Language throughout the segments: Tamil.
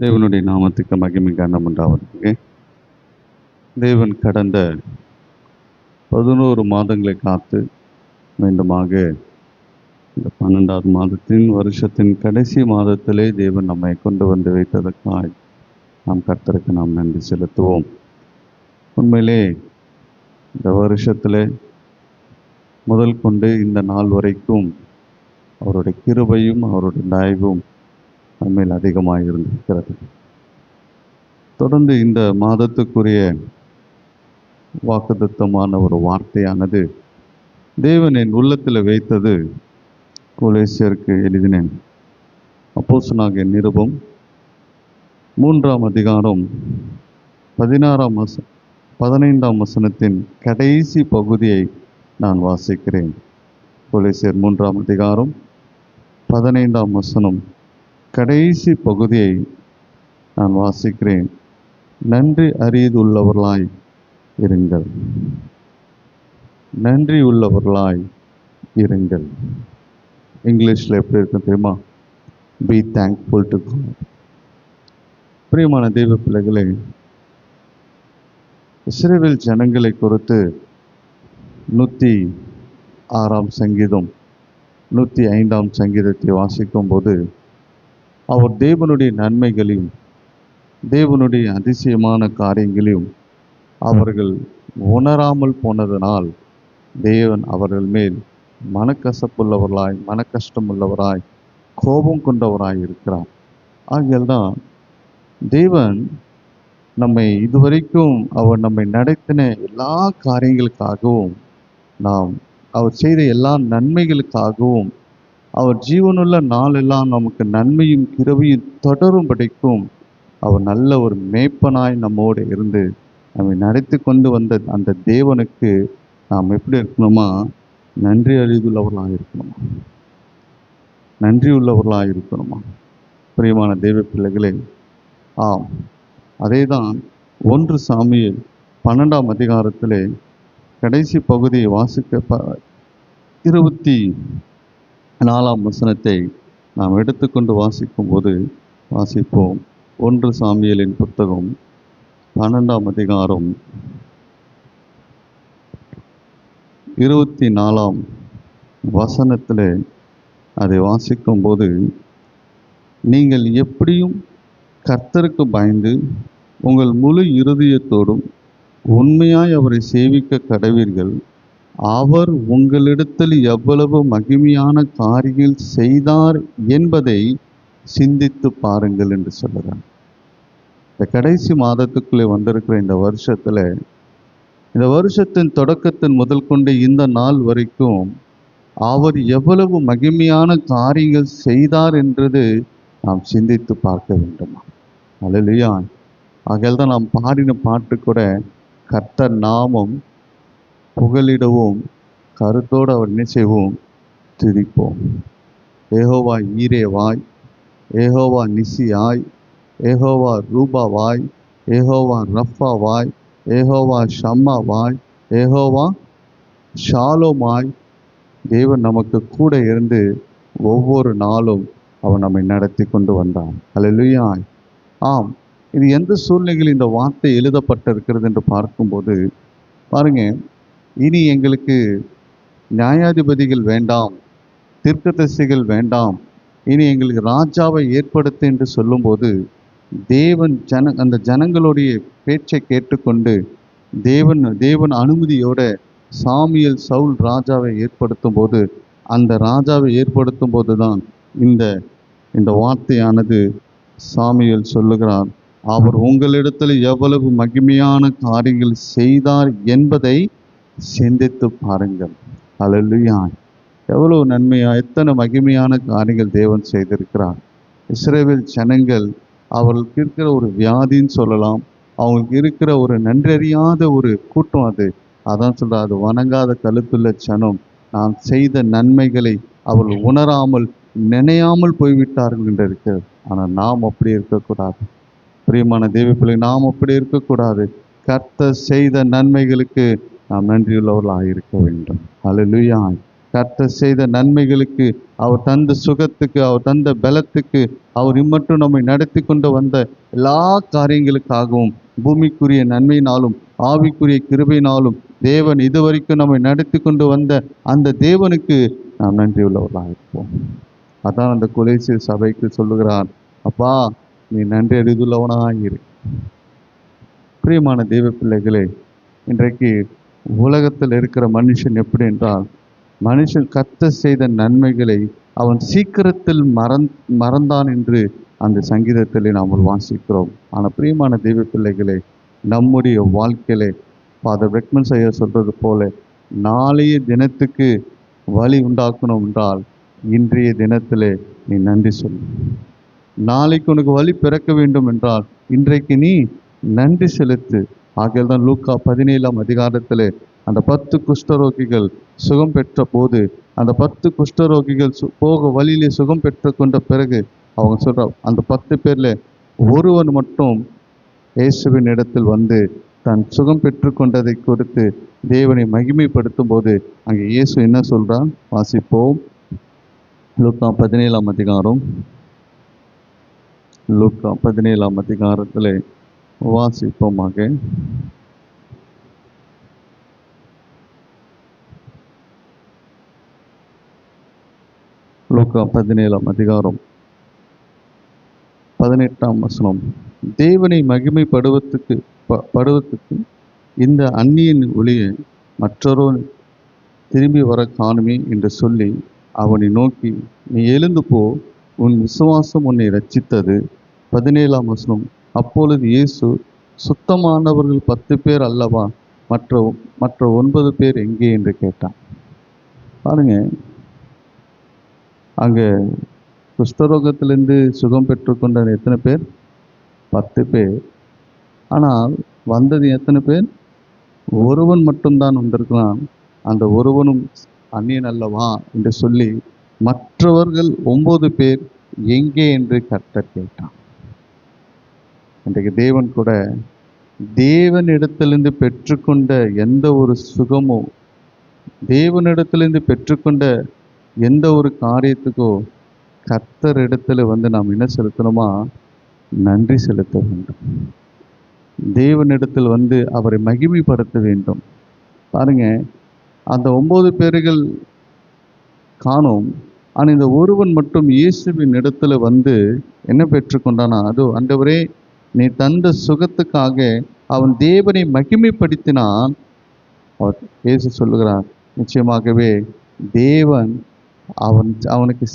தேவனுடைய நாமத்துக்கு மகிமை கனம் உண்டாவதுங்க. தேவன் கடந்த 11 மாதங்களை காத்து மீண்டுமாக இந்த 12வது மாதத்தின் வருஷத்தின் கடைசி மாதத்திலே தேவன் நம்மை கொண்டு வந்து வைத்ததற்காய் நாம் கர்த்தருக்கு நாம் நன்றி செலுத்துவோம். உண்மையிலே இந்த வருஷத்தில் முதல் கொண்டு இந்த நாள் வரைக்கும் அவருடைய கிருபையும் அவருடைய தயவும் நம்மேல் அதிகமாக இருந்திருக்கிறது. தொடர்ந்து இந்த மாதத்துக்குரிய வாக்குத்தத்தமான ஒரு வார்த்தையானது தேவன் என் உள்ளத்தில் வைத்தது. கொலோசியருக்கு எழுதினேன் அப்போஸ்தலனாகிய நிருபம் 3ஆம் அதிகாரம் 15ஆம் வசனத்தின் கடைசி பகுதியை நான் வாசிக்கிறேன். கொலோசியர் 3ஆம் அதிகாரம் 15ஆம் வசனம் கடைசி பகுதியை நான் வாசிக்கிறேன். நன்றி அறியதுள்ளவர்களாய் இருங்கள், நன்றி உள்ளவர்களாய் இருங்கள். இங்கிலீஷில் எப்படி இருக்கும் தெரியுமா? Be thankful to God. பிரியமான தெய்வ பிள்ளைகளே, இஸ்ரவேல் ஜனங்களை குறித்து 106ஆம் சங்கீதம் 105ஆம் சங்கீதத்தை வாசிக்கும் போது அவர் தேவனுடைய நன்மைகளையும் தேவனுடைய அதிசயமான காரியங்களையும் அவர்கள் உணராமல் போனதனால் தேவன் அவர்கள் மேல் மனக்கசப்புள்ளவர்களாய் மனக்கஷ்டமுள்ளவராய் கோபம் கொண்டவராய் இருக்கிறார். ஆகியால்தான் தேவன் நம்மை இதுவரைக்கும் அவர் நம்மை நடத்தின எல்லா காரியங்களுக்காகவும் நாம் அவர் செய்த எல்லா நன்மைகளுக்காகவும் அவர் ஜீவனுள்ள நாளெல்லாம் நமக்கு நன்மையும் கிருபையும் தொடரும்படிக்கும் அவர் நல்ல ஒரு மேய்ப்பனாய் நம்மோடு இருந்து நம்மை நடத்தி கொண்டு வந்த அந்த தேவனுக்கு நாம் எப்படி இருக்கணுமா? நன்றி அறிவுள்ளவர்களாக இருக்கணுமா? நன்றி உள்ளவர்களாக இருக்கணுமா? பிரியமான தெய்வ பிள்ளைகளே, ஆம், அதே தான் 1 சாமுவேல் 12ஆம் அதிகாரத்திலே கடைசி பகுதியை வாசிக்க 24ஆம் வசனத்தை நாம் எடுத்துக்கொண்டு வாசிக்கும்போது வாசிப்போம். 1 சாமுவேலின் புத்தகம் 12ஆம் அதிகாரம் 24ஆம் வசனத்தில் அதை வாசிக்கும்போது, நீங்கள் எப்படியும் கர்த்தருக்கு பயந்து உங்கள் முழு இருதயத்தோடும் உண்மையாய் அவரை சேவிக்க கடவீர்கள். அவர் உங்களிடத்தில் எவ்வளவு மகிமையான காரியங்கள் செய்தார் என்பதை சிந்தித்து பாருங்கள் என்று சொல்லுறார். இந்த கடைசி மாதத்துக்குள்ளே வந்திருக்கிற இந்த வருஷத்துல, இந்த வருஷத்தின் தொடக்கத்தின் முதல் கொண்டு இந்த நாள் வரைக்கும் அவர் எவ்வளவு மகிமையான காரியங்கள் செய்தார் என்றது நாம் சிந்தித்து பார்க்க வேண்டுமா? அல்லேலூயா. ஆகையால் தான் நாம் பாடின பாட்டு கூட கர்த்தர் நாமம் புகலிடவும் கருத்தோடு அவர் என்ன செய்வோம்? துதிப்போம். ஏகோவா ஈரேவாய், ஏகோவா நிசியாய், ஏகோவா ரூபாவாய், ஏகோவா ரஃபாவாய், ஏகோவா ஷம்மாவாய், ஏகோவா ஷாலோமாய் தேவன் நமக்கு கூட இருந்து ஒவ்வொரு நாளும் அவர் நம்மை நடத்தி கொண்டு வந்தார். அல்லேலூயா. ஆம், இது எந்த சூழ்நிலையில் இந்த வார்த்தை எழுதப்பட்டிருக்கிறது என்று பார்க்கும்போது பாருங்க, இனி எங்களுக்கு நியாயாதிபதிகள் வேண்டாம், தீர்க்கதரிசிகள் வேண்டாம், இனி எங்களுக்கு ராஜாவை ஏற்படுத்து என்று சொல்லும்போது தேவன் அந்த ஜனங்களுடைய பேச்சை கேட்டுக்கொண்டு தேவன் அனுமதியோட சாமுவேல் சவுல் ராஜாவை ஏற்படுத்தும் போது, அந்த ராஜாவை ஏற்படுத்தும் போது தான் இந்த வார்த்தையானது சாமுவேல் சொல்லுகிறார், அவர் உங்களிடத்தில் எவ்வளவு மகிமையான காரியங்கள் செய்தார் என்பதை சிந்தித்து பாருங்கள். அல்லேலூயா. எவ்வளவு நன்மையா, எத்தனை மகிமையான காரியங்கள் தேவன் செய்திருக்கிறார். இஸ்ரவேல் ஜனங்கள் அவர்களுக்கு இருக்கிற ஒரு வியாதின்னு சொல்லலாம், அவங்களுக்கு இருக்கிற ஒரு நன்றறியாத ஒரு கூட்டம். அதான் சொல்ற, அது வணங்காத கழுத்துள்ள ஜனம். நாம் செய்த நன்மைகளை அவர்கள் உணராமல் நினையாமல் போய்விட்டார்கள் என்று இருக்கிறது. ஆனால் நாம் அப்படி இருக்கக்கூடாது. பிரியமான தேவ பிள்ளை, நாம் அப்படி இருக்கக்கூடாது. கர்த்தர் செய்த நன்மைகளுக்கு நாம் நன்றியுள்ளவர்களாக இருக்க வேண்டும். அல்லேலூயா. கர்த்தர் செய்த நன்மைகளுக்கு, அவர் தந்த சுகத்தை ஆரோக்கியத்துக்கு, அவர் தந்த பலத்துக்கு, அவர் இம்மட்டும் நம்மை நடத்தி கொண்டு வந்த எல்லா காரியங்களுக்காகவும், பூமிக்குரிய நன்மையினாலும் ஆவிக்குரிய கிருபையினாலும் தேவன் இதுவரைக்கும் நம்மை நடத்தி கொண்டு வந்த அந்த தேவனுக்கு நாம் நன்றி உள்ளவர்களாக இருப்போம். அதான் அந்த கொலேசிய சபைக்கு சொல்லுகிறார், அப்பா நீ நன்றி அறிந்துள்ளவனாக இரு. பிரியமான தெய்வ பிள்ளைகளே, இன்றைக்கு உலகத்தில் இருக்கிற மனுஷன் எப்படி என்றால், மனுஷன் கர்த்தர் செய்த நன்மைகளை அவன் சீக்கிரத்தில் மறந்தான் என்று அந்த சங்கீதத்திலே நாம் வாசிக்கிறோம். ஆனால் பிரியமான தெய்வ பிள்ளைகளே, நம்முடைய வாழ்க்கையிலே ஃபாதர் பெக்மன்ஸ் ஐயா சொல்றது போல, நாளைய தினத்துக்கு வழி உண்டாக்கணும் என்றால் இன்றைய தினத்திலே நீ நன்றி சொல்லு. நாளைக்கு உனக்கு வழி பிறக்க வேண்டும் என்றால் இன்றைக்கு நீ நன்றி செலுத்து. ஆகையால் தான் லூக்கா 17ஆம் அதிகாரத்திலே அந்த 10 குஷ்டரோகிகள் சுகம் பெற்ற போது, அந்த 10 குஷ்டரோகிகள் போக வழியிலே சுகம் பெற்று கொண்ட பிறகு அவங்க சொல்ற அந்த 10 பேர்ல ஒருவன் மட்டும் இயேசுவின் இடத்தில் வந்து தன் சுகம் பெற்று கொண்டதை குறித்து தேவனை மகிமைப்படுத்தும் போது அங்கே இயேசு என்ன சொல்றான் வாசிப்போம். லூக்கா 17ஆம் அதிகாரம், லூக்கா 17ஆம் அதிகாரத்தில் வாசிப்போமாக. லூக்கா 17ஆம் அதிகாரம் 18ஆம் வசனம். தேவனை மகிமைப்படுவதற்கு இந்த அந்நியன் ஒளிய மற்றொரு திரும்பி வர காணுமே என்று சொல்லி அவனை நோக்கி, நீ எழுந்து போ, உன் விசுவாசம் உன்னை ரட்சித்தது. 17ஆம் வசனம். அப்பொழுது இயேசு, சுத்தமானவர்கள் 10 பேர் அல்லவா, மற்ற 9 பேர் எங்கே என்று கேட்டான். பாருங்க, அங்கே குஷ்டரோகத்திலிருந்து சுகம் பெற்றுக்கொண்ட எத்தனை பேர்? 10 பேர். ஆனால் வந்தது எத்தனை பேர்? ஒருவன் மட்டும்தான் வந்திருக்கலாம். அந்த ஒருவனும் அந்நியன் அல்லவா என்று சொல்லி மற்றவர்கள் 9 பேர் எங்கே என்று கர்த்தர் கேட்டான். இன்றைக்கு தேவன் கூட தேவனிடத்திலிருந்து பெற்றுக்கொண்ட எந்த ஒரு சுகமோ, தேவனிடத்திலிருந்து பெற்றுக்கொண்ட எந்த ஒரு காரியத்துக்கோ கர்த்தர் இடத்துல வந்து நாம் என்ன செலுத்தணுமா? நன்றி செலுத்த வேண்டும். தேவனிடத்தில் வந்து அவரை மகிமைப்படுத்த வேண்டும். பாருங்க, அந்த 9 பேர்கள் காணோம். ஆனால் இந்த ஒருவன் மட்டும் இயேசுவின் இடத்துல வந்து என்ன பெற்றுக்கொண்டானா, அதோ ஆண்டவரே நீ தந்த சுகத்துக்காக அவன் தேவனை மகிமைப்படுத்தினான். அவர் இயேசு சொல்லுகிறார், நிச்சயமாகவே தேவன் அவனுக்கு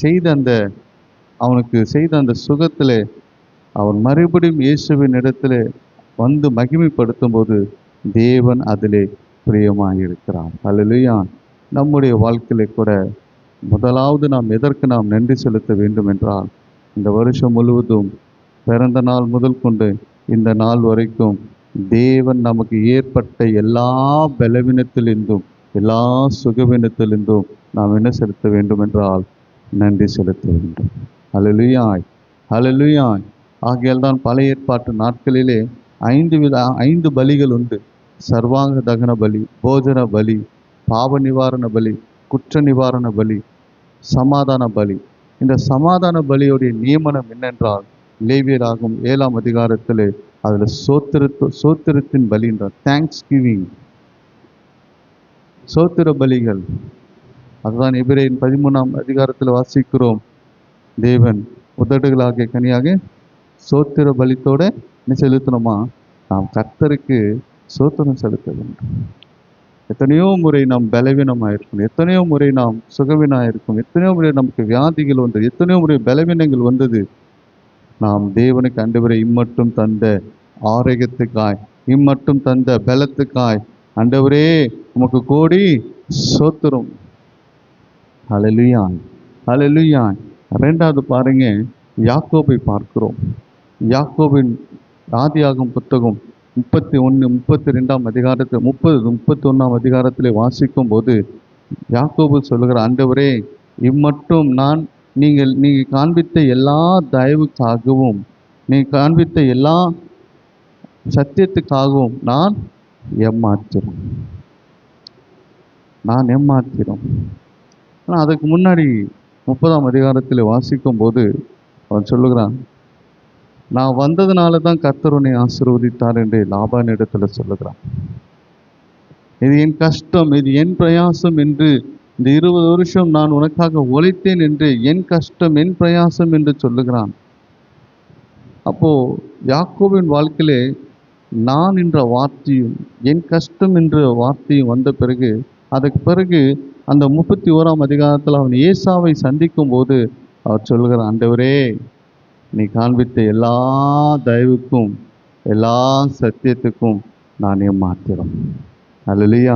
செய்த அந்த சுகத்தில் அவன் மறுபடியும் இயேசுவின் இடத்துல வந்து மகிமைப்படுத்தும் போது தேவன் அதிலே பிரியமாக இருக்கிறார். அல்லேலூயா. நம்முடைய வாழ்க்கையில கூட முதலாவது நாம் எதற்கு நாம் நன்றி செலுத்த வேண்டும் என்றால், இந்த வருஷம் முழுவதும் பிறந்த நாள் முதல் கொண்டு இந்த நாள் வரைக்கும் தேவன் நமக்கு ஏற்பட்ட எல்லா பலவீனத்திலிருந்தும் எல்லா சுகவீனத்திலிருந்தும் நாம் என்ன செலுத்த வேண்டும் என்றால் நன்றி செலுத்த வேண்டும். அல்லேலூயா, அல்லேலூயா. ஆகையால் தான் பழைய ஏற்பாட்டு நாட்களிலே 5 பலிகள் உண்டு. சர்வாங்க தகன பலி, போஜன பலி, பாவ நிவாரண பலி, குற்ற நிவாரண பலி, சமாதான பலி. இந்த சமாதான பலியுடைய நியமனம் என்னென்றால், லேவியராகும் 7ஆம் அதிகாரத்தில் அதில் சோத்திரத்தின் பலி என்றார், தேங்க்ஸ் கிவிங், சோத்திர பலிகள். அதுதான் எபிரேயர் 13ஆம் அதிகாரத்தில் வாசிக்கிறோம். தேவன் உதடுகளாகிய கனியாக சோத்திர பலித்தோட என்ன செலுத்தணுமா? நாம் கர்த்தருக்கு சோத்திரம் செலுத்த வேண்டும். எத்தனையோ முறை நாம் பலவீனமாயிருக்கும், எத்தனையோ முறை நாம் சுகவீனாயிருக்கும், எத்தனையோ முறை நமக்கு வியாதிகள் வந்தது, எத்தனையோ முறை பலவீனங்கள் வந்தது. நாம் தேவனுக்கு ஆண்டவரே இம்மட்டும் தந்த ஆரோக்கியத்துக்காய், இம்மட்டும் தந்த பலத்துக்காய் ஆண்டவரே உமக்கு கோடி சோத்திரம். அல்லேலூயா, அல்லேலூயா. 2வது பாருங்க, யாக்கோபை பார்க்கிறோம். யாக்கோபின் ஆதியாகம புத்தகம் 31, 32ஆம் அதிகாரத்தில் 31ஆம் அதிகாரத்திலே வாசிக்கும் போது யாக்கோபு சொல்லுகிற, ஆண்டவரே இம்மட்டும் நீங்கள் காண்பித்த எல்லா தயவுக்காகவும், நீங்கள் காண்பித்த எல்லா சத்தியத்துக்காகவும் நான் ஏமாத்திரம். ஆனால் அதுக்கு முன்னாடி 30ஆம் அதிகாரத்தில் வாசிக்கும் போது அவன் சொல்லுகிறான், நான் வந்ததுனால தான் கர்த்தர் உன்னை ஆசீர்வதித்தார் என்று லாபான் இடத்துல சொல்லுகிறான். இது என் கஷ்டம், இது என் பிரயாசம் என்று, இந்த 20 வருஷம் நான் உனக்காக உழைத்தேன் என்று, என் கஷ்டம் என் பிரயாசம் என்று சொல்லுகிறான். அப்போ யாக்கோபின் வாழ்க்கையிலே நான் என்ற வார்த்தையும் என் கஷ்டம் என்ற வார்த்தையும் வந்த பிறகு, அதற்கு பிறகு அந்த 31ஆம் அதிகாரத்தில் அவன் ஏசாவை சந்திக்கும் போது அவர் சொல்கிறார், ஆண்டவரே நீ காண்பித்த எல்லா தயவுக்கும் எல்லா சத்தியத்துக்கும் நான் ஏமாத்திரம். அல்லேலூயா.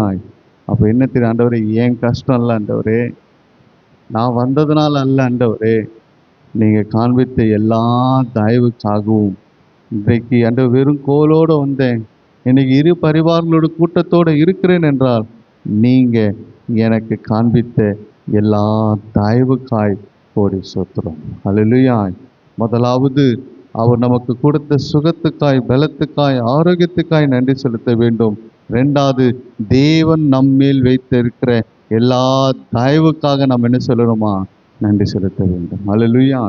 அப்போ என்ன தெரியும், ஆண்டவரே என் கஷ்டம் அல்ல ஆண்டவரே, நான் வந்ததுனால அல்ல ஆண்டவரே, நீங்கள் காண்பித்த எல்லா தயவுக்காகவும் இன்றைக்கு ஆண்டவர் வெறும் கோலோடு வந்தேன், இன்னைக்கு இரு பரிவாரங்களோட கூட்டத்தோடு இருக்கிறேன் என்றால் நீங்கள் எனக்கு காண்பித்த எல்லா தயவுக்காய் கோடி சோத்திரம். அல்லேலூயா. முதலாவது அவர் நமக்கு கொடுத்த சுகத்துக்காய், பலத்துக்காய், ஆரோக்கியத்துக்காய் நன்றி செலுத்த வேண்டும். ரெண்டாவது, தேவன் நம்மேல் வைத்திருக்கிற எல்லா தயவுக்காக நாம் என்ன சொல்லணுமா, நன்றி செலுத்த வேண்டும். அல்லேலூயா.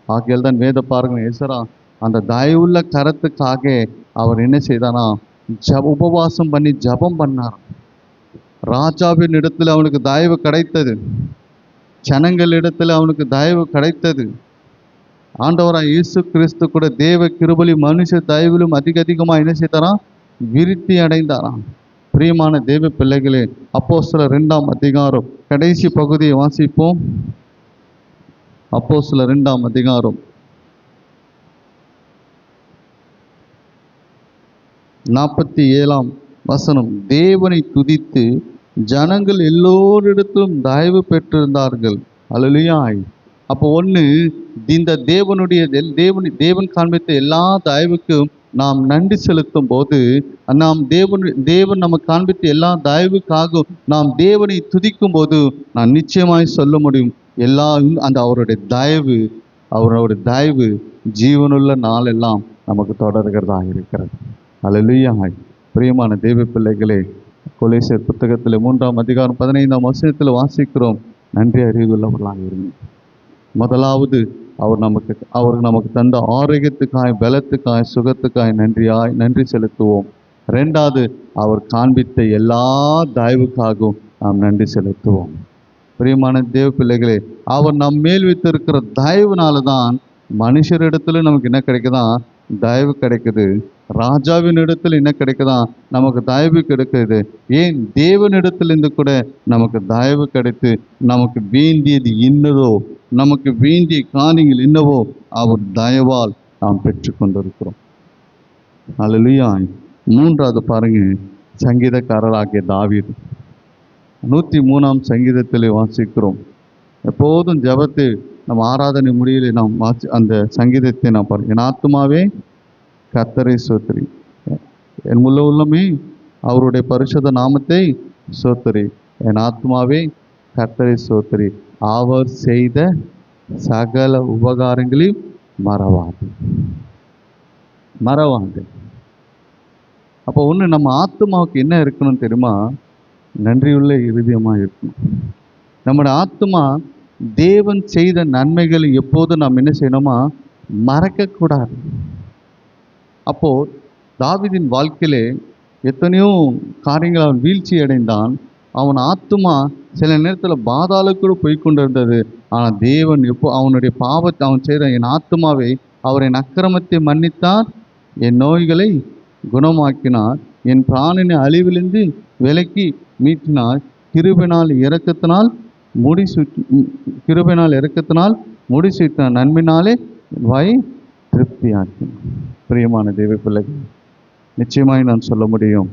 ஆகையால் தான் வேத பாருங்கள், எசரா அந்த தயவுள்ள கரத்துக்காக அவர் என்ன செய்தானா, உபவாசம் பண்ணி ஜபம் பண்ணார். ராஜாவின் இடத்துல அவனுக்கு தயவு கிடைத்தது, ஜனங்கள் இடத்துல அவனுக்கு தயவு கிடைத்தது. ஆண்டவராய் இயேசு கிறிஸ்து கூட தேவ கிருபையிலும் மனுஷ தயவிலும் அதிகமாக என்ன செய்தாராம், விருத்தி அடைந்தாராம். பிரியமான தேவ பிள்ளைகளே, அப்போஸ்தலர் 2ஆம் அதிகாரம் கடைசி பகுதியை வாசிப்போம். அப்போஸ்தலர் 2ஆம் அதிகாரம் 47ஆம் வசனம். தேவனை துதித்து ஜனங்கள் எல்லோரிடத்திலும் தயவு பெற்றிருந்தார்கள். அல்லேலூயா. அப்போ ஒன்று, இந்த தேவனுடைய தேவன் காண்பித்த எல்லா தயவுக்கும் நாம் நன்றி செலுத்தும் போது, நாம் தேவன் நமக்கு காண்பித்த எல்லா தயவுக்காக நாம் தேவனை துதிக்கும் போது நான் நிச்சயமாய் சொல்ல முடியும், எல்லா அந்த அவருடைய தயவு ஜீவனுள்ள நாளெல்லாம் நமக்கு தொடர்கிறதாக இருக்கிறது. அல்லேலூயா. பிரியமான தேவ பிள்ளைகளே, கொலோசியர் புத்தகத்தில் 3ஆம் அதிகாரம் 15ஆம் வசனத்தில் வாசிக்கிறோம், நன்றி அறிவுள்ளவர்களாக இருங்க. முதலாவது அவர் நமக்கு தந்த ஆரோக்கியத்துக்காய், பலத்துக்காய், சுகத்துக்காய் நன்றி செலுத்துவோம். ரெண்டாவது, அவர் காண்பித்த எல்லா தயவுக்காகவும் நாம் நன்றி செலுத்துவோம். பிரியமான தேவ பிள்ளைகளே, அவர் நம் மேல் வைத்திருக்கிற தயவுனால தான் மனுஷரிடத்துல நமக்கு என்ன கிடைக்குதான், தயவு கிடைக்குது. ராஜாவின் இடத்துல என்ன கிடைக்குதான், நமக்கு தயவு கிடைக்குது. ஏன், தேவனிடத்திலிருந்து கூட நமக்கு தயவு கிடைத்து, நமக்கு வேண்டியது என்னதோ, நமக்கு வேண்டிய காரியங்கள் என்னவோ அவர் தயவால் நாம் பெற்று கொண்டிருக்கிறோம். அல்லேலூயா. மூன்றாவது பாருங்க, சங்கீதக்காரராகிய தாவீது 103ஆம் சங்கீதத்தில் வாசிக்கிறோம். எப்போதும் ஜபத்தை நம்ம ஆராதனை முடியல நாம் அந்த சங்கீதத்தை நாம் பாருங்க. என் ஆத்துமாவே கர்த்தரை சோத்திரி, என் முழு உள்ளமே அவருடைய பரிசுத்த நாமத்தை சோத்திரி. என் ஆத்மாவே கர்த்தரை சோத்திரி, அவர் செய்த சகல உபகாரங்களையும் மறவாது. அப்போ ஒன்று, நம்ம ஆத்மாவுக்கு என்ன இருக்கணும் தெரியுமா, நன்றியுள்ள இருதயமாக இருக்கணும். நம்முடைய ஆத்மா தேவன் செய்த நன்மைகளை எப்போதும் நாம் என்ன செய்யணுமா, மறக்கக்கூடாது. அப்போது தாவீதின் வாழ்க்கையிலே எத்தனையோ காரியங்கள் அவன் வீழ்ச்சி அடைந்தான். அவன் ஆத்துமா சில நேரத்தில் பாதாளக்கூட போய் கொண்டு இருந்தது. ஆனால் தேவன் அவனுடைய பாவத்தை அவன் செய்த, என் ஆத்துமாவை அவர் என் அக்கிரமத்தை மன்னித்தார், என் நோய்களை குணமாக்கினார், என் பிராணனை அழிவிலிருந்து விலக்கி மீட்டினார், கிருபையினால் இரக்கத்தினால் முடிசூட்டினார், நன்மையினாலே வாய் திருப்தியாக்கினார். பிரியமான தேவ பிள்ளைகள், நிச்சயமாய் நான் சொல்ல முடியும்,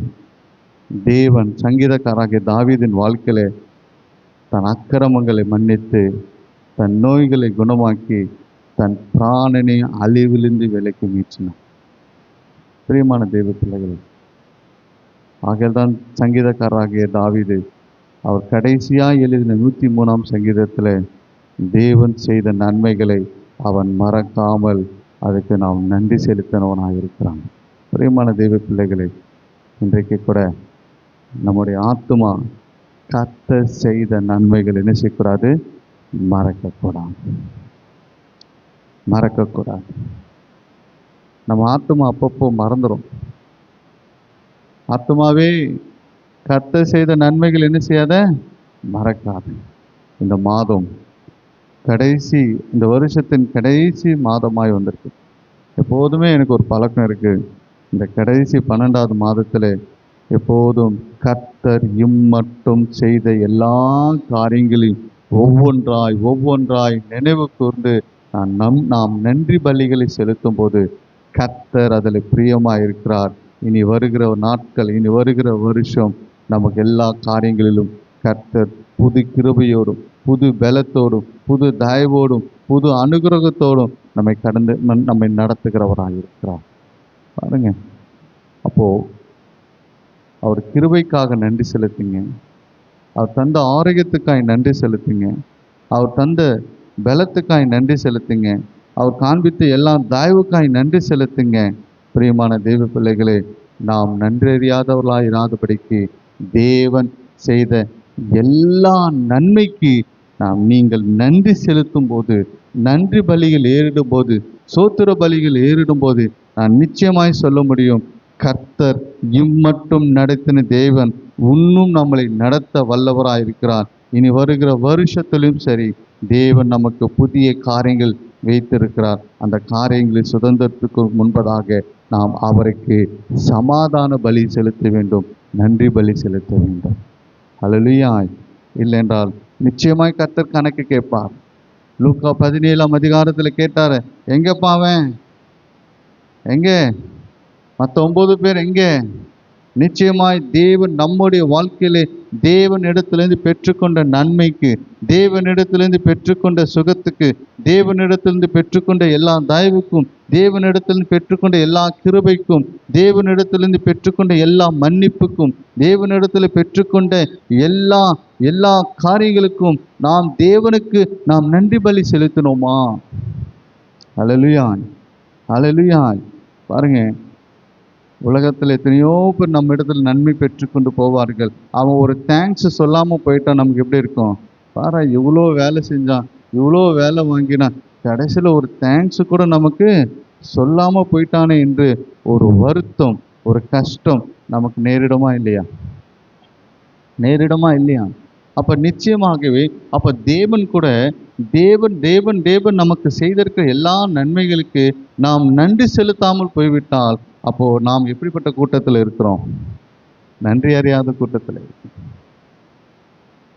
தேவன் சங்கீதக்காராகிய தாவீதின் வாழ்க்கையில தன் அக்கிரமங்களை மன்னித்து, தன் நோய்களை குணமாக்கி, தன் பிராணனை அழிவிலிருந்து விலக்கி மீட்டினார். பிரியமான தேவ பிள்ளைகள், ஆகையால்தான் சங்கீதக்காரராகிய தாவீது அவர் கடைசியாக எழுதின 103ஆம் சங்கீதத்தில் தேவன் செய்த நன்மைகளை அவன் மறக்காமல் அதுக்கு நாம் நன்றி செலுத்தினவனாக இருக்கிறான். பிரியமான தெய்வ பிள்ளைகளே, இன்றைக்கு கூட நம்முடைய ஆத்துமா கர்த்தர் செய்த நன்மைகள் என்ன செய்யக்கூடாது, மறக்கக்கூடாது. மறக்கக்கூடாது. நம்ம ஆத்துமா அப்பப்போ மறந்துடும். ஆத்துமாவே கர்த்தர் செய்த நன்மைகள் என்ன செய்யாத, மறக்காது. இந்த மாதம் கடைசி, இந்த வருஷத்தின் கடைசி மாதமாய் வந்திருக்கு. எப்போதுமே எனக்கு ஒரு பழக்கம் இருக்கு. இந்த கடைசி 12வது மாதத்தில் எப்போதும் கர்த்தர் இம்மட்டும் செய்த எல்லா காரியங்களையும் ஒவ்வொன்றாய் ஒவ்வொன்றாய் நினைவு கூர்ந்து நாம் நன்றி பலிகளை செலுத்தும் போது கர்த்தர் அதில் பிரியமாக இருக்கிறார். இனி வருகிற நாட்கள், இனி வருகிற வருஷம் நமக்கு எல்லா காரியங்களிலும் கர்த்தர் புது கிருபையோடும் புது பலத்தோடும் புது தயவோடும் புது அனுகிரகத்தோடும் நம்மை நடத்துகிறவராக இருக்கிறார். பாருங்க, அப்போ அவர் கிருபைக்காக நன்றி செலுத்துங்க. அவர் தந்த ஆரோக்கியத்துக்காய் நன்றி செலுத்துங்க. அவர் தந்த பலத்துக்காய் நன்றி செலுத்துங்க. அவர் காண்பித்த எல்லா தயவுக்காய் நன்றி செலுத்துங்க. பிரியமான தெய்வ பிள்ளைகளே, நாம் நன்றறியாதவர்களாய் இராதபடிக்கு தேவன் செய்த எல்லா நன்மைக்கு நீங்கள் நன்றி செலுத்தும் போது, நன்றி பலிகள் ஏறிடும் போது, சோத்திர பலிகள் ஏறிடும் போது நான் நிச்சயமாய் சொல்ல முடியும், கர்த்தர் இம்மட்டும் நடத்தின தேவன் இன்னும் நம்மளை நடத்த வல்லவராயிருக்கிறார். இனி வருகிற வருஷத்திலும் சரி, தேவன் நமக்கு புதிய காரியங்கள் வைத்திருக்கிறார். அந்த காரியங்களை சுதந்திரத்துக்கு முன்பதாக நாம் அவருக்கு சமாதான பலி செலுத்த வேண்டும், நன்றி பலி செலுத்த வேண்டும். அல்லேலூயா. இல்லைன்றால் நிச்சயமாய் கர்த்தர் கணக்கு கேட்பார். லூக்கா 17ஆம் அதிகாரத்தில் கேட்டார், எங்கப்பா அவன், எங்கே மற்ற 9 பேர் எங்கே? நிச்சயமாய் தேவன் நம்முடைய வாழ்க்கையிலே தேவனிடத்திலிருந்து பெற்றுக்கொண்ட நன்மைக்கு, தேவனிடத்திலிருந்து பெற்றுக்கொண்ட சுகத்துக்கு, தேவனிடத்திலிருந்து பெற்றுக்கொண்ட எல்லா தயவுக்கும், தேவனிடத்திலிருந்து பெற்றுக்கொண்ட எல்லா கிருபைக்கும், தேவனிடத்திலிருந்து பெற்றுக்கொண்ட எல்லா மன்னிப்புக்கும், தேவனிடத்தில் பெற்றுக்கொண்ட எல்லா காரியங்களுக்கும் நாம் தேவனுக்கு நன்றி பலி செலுத்தினோமா? அல்லேலூயா, அல்லேலூயா. பாருங்க, உலகத்தில் எத்தனையோ பேர் நம்ம இடத்துல நன்மை பெற்றுக்கொண்டு போவார்கள். அவன் ஒரு தேங்க்ஸ் சொல்லாமல் போயிட்டான், நமக்கு எப்படி இருக்கும்? பாரு, இவ்வளோ வேலை செஞ்சான், இவ்வளோ வேலை வாங்கினான், கடைசியில் ஒரு தேங்க்ஸ் கூட நமக்கு சொல்லாமல் போயிட்டானே என்று ஒரு வருத்தம், ஒரு கஷ்டம் நமக்கு நேரிடுமா இல்லையா? நேரிடுமா இல்லையா? அப்போ நிச்சயமாகவே அப்போ தேவன் கூட தேவன் நமக்கு செய்திருக்கிற எல்லா நன்மைகளுக்கு நாம் நன்றி செலுத்தாமல் போய்விட்டால் அப்போ நாம் எப்படிப்பட்ட கூட்டத்தில் இருக்கிறோம்? நன்றி அறியாத கூட்டத்தில்.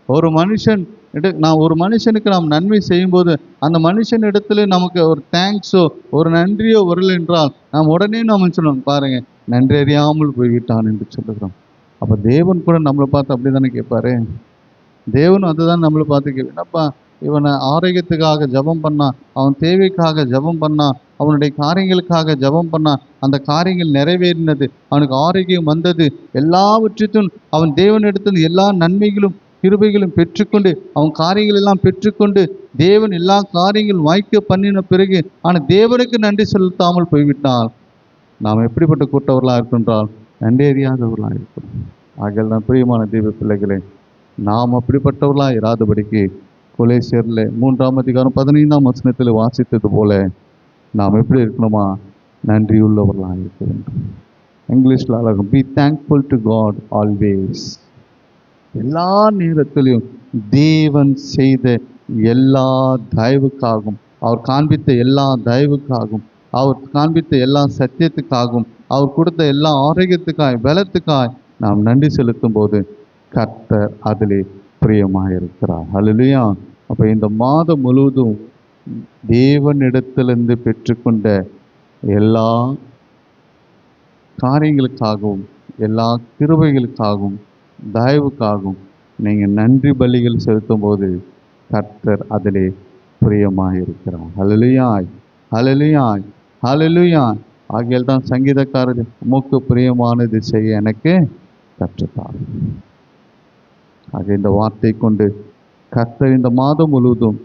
ஒரு மனுஷனுக்கு நாம் நன்மை செய்யும்போது அந்த மனுஷன் இடத்துல நமக்கு ஒரு தேங்க்ஸோ ஒரு நன்றியோ வரல என்றால் நாம் உடனே நாம் சொல்லணும், பாருங்க நன்றி அறியாமல் போய்விட்டான் என்று சொல்லுகிறோம். அப்போ தேவன் கூட நம்மளை பார்த்து அப்படி தானே கேட்பாரு. தேவனும் அதுதான் நம்மளை பார்த்து கேட்பேன், என்னப்பா இவனை ஆரோக்கியத்துக்காக ஜபம் பண்ணான், அவன் தேவைக்காக ஜபம் பண்ணான், அவனுடைய காரியங்களுக்காக ஜபம் பண்ணான், அந்த காரியங்கள் நிறைவேறினது, அவனுக்கு ஆரோக்கியம் வந்தது, எல்லாவற்றிலும் அவன் தேவனிடத்தில் எல்லா நன்மைகளும் கிருபைகளும் பெற்றுக்கொண்டு அவன் காரியங்கள் எல்லாம் பெற்றுக்கொண்டு தேவன் எல்லா காரியங்களும் வாய்க்க பண்ணின பிறகு ஆனால் தேவனுக்கு நன்றி செலுத்தாமல் போய்விட்டால் நாம் எப்படிப்பட்ட கூட்டவர்களாக இருக்கின்றால் நன்றி அறியாதவர்களாக இருக்கிறோம். ஆகிய பிரியமான தெய்வ பிள்ளைகளே, நாம் அப்படிப்பட்டவர்களாக இராதபடிக்கு கொலேசியரில் 3ஆம் அதிகாரம் 15ஆம் வசனத்தில் வாசித்தது போல நாம் எப்படி இருக்கணுமா? நன்றியுள்ளவர்களாக இருக்க வேண்டும். இங்கிலீஷில் அழகும், be thankful to God always. எல்லா நேரத்திலும் தேவன் செய்த எல்லா தயவுக்காகவும், அவர் காண்பித்த எல்லா தயவுக்காகவும், அவர் காண்பித்த எல்லா சத்தியத்துக்காகவும், அவர் கொடுத்த எல்லா ஆரோக்கியத்துக்காய் பலத்துக்காய் நாம் நன்றி செலுத்தும் போது கர்த்தர் அதிலே பிரியமாக இருக்கிறார். அல்லேலூயா. அப்போ இந்த மாதம் முழுவதும் தேவனிடத்திலிருந்து பெற்றுக்கொண்ட எல்லா காரியங்களுக்காகவும் எல்லா கிருபைகளுக்காகவும் தயவுக்காகவும் நீங்கள் நன்றி பலிகள் செலுத்தும் போது கர்த்தர் அதிலே பிரியமாக இருக்கிறார். அல்லேலூயா, அல்லேலூயா, அல்லேலூயா. ஆகியால் தான் சங்கீதக்காரர், உமக்கு பிரியமானது செய்ய எனக்கு கற்றுத்தார். ஆக இந்த வார்த்தை கொண்டு கர்த்தர் இந்த மாதம் முழுவதும்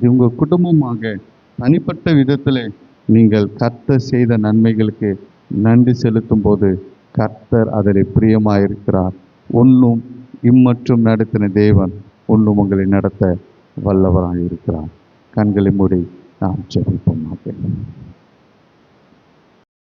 உங்கள் குடும்பமாக தனிப்பட்ட விதத்தில் நீங்கள் கர்த்தர் செய்த நன்மைகளுக்கு நன்றி செலுத்தும் போது கர்த்தர் அதில் பிரியமாயிருக்கிறார். ஒன்றும் இம்மற்றும் நடத்தின தேவன் ஒன்றும் உங்களை நடத்த வல்லவராக இருக்கிறார். கண்களை மூடி நாம் ஜெபிப்போமாக.